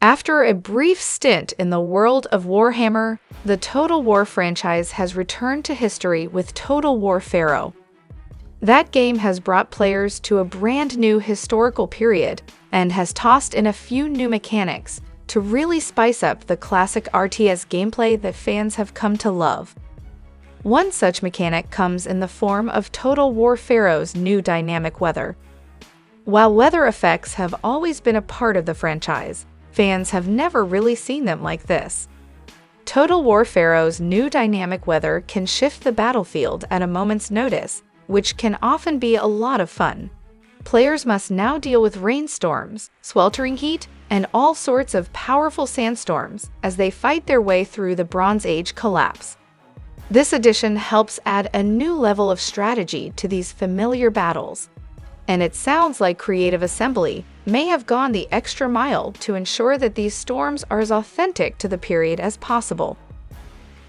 After a brief stint in the world of Warhammer, the Total War franchise has returned to history with Total War Pharaoh. That game has brought players to a brand new historical period and has tossed in a few new mechanics to really spice up the classic RTS gameplay that fans have come to love. One such mechanic comes in the form of Total War Pharaoh's new dynamic weather. While weather effects have always been a part of the franchise, fans have never really seen them like this. Total War Pharaoh's new dynamic weather can shift the battlefield at a moment's notice, which can often be a lot of fun. Players must now deal with rainstorms, sweltering heat, and all sorts of powerful sandstorms as they fight their way through the Bronze Age collapse. This addition helps add a new level of strategy to these familiar battles. And it sounds like Creative Assembly may have gone the extra mile to ensure that these storms are as authentic to the period as possible.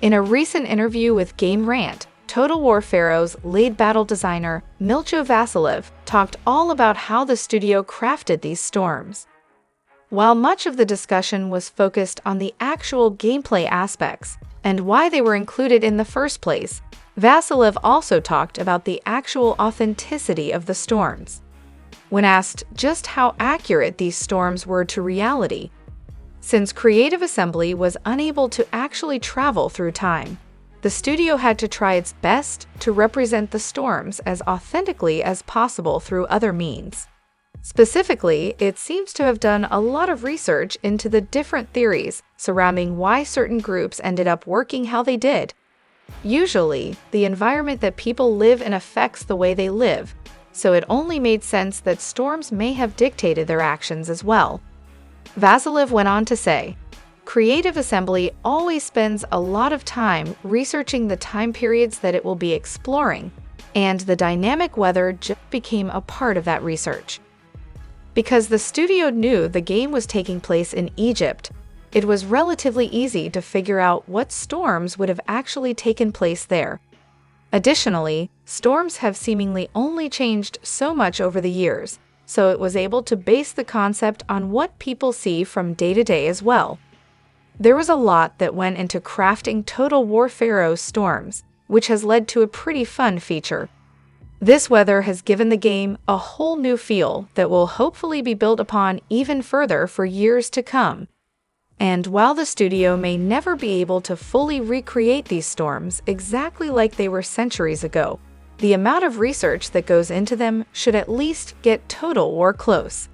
In a recent interview with Game Rant, Total War Pharaoh's lead battle designer, Milcho Vasilev, talked all about how the studio crafted these storms. While much of the discussion was focused on the actual gameplay aspects and why they were included in the first place, Vasilev also talked about the actual authenticity of the storms. When asked just how accurate these storms were to reality, since Creative Assembly was unable to actually travel through time, the studio had to try its best to represent the storms as authentically as possible through other means. Specifically, it seems to have done a lot of research into the different theories surrounding why certain groups ended up working how they did. Usually, the environment that people live in affects the way they live, so it only made sense that storms may have dictated their actions as well. Vasilev went on to say, Creative Assembly always spends a lot of time researching the time periods that it will be exploring, and the dynamic weather just became a part of that research. Because the studio knew the game was taking place in Egypt, it was relatively easy to figure out what storms would have actually taken place there. Additionally, storms have seemingly only changed so much over the years, so it was able to base the concept on what people see from day to day as well. There was a lot that went into crafting Total War Pharaoh's storms, which has led to a pretty fun feature. This weather has given the game a whole new feel that will hopefully be built upon even further for years to come. And while the studio may never be able to fully recreate these storms exactly like they were centuries ago, the amount of research that goes into them should at least get Total War close.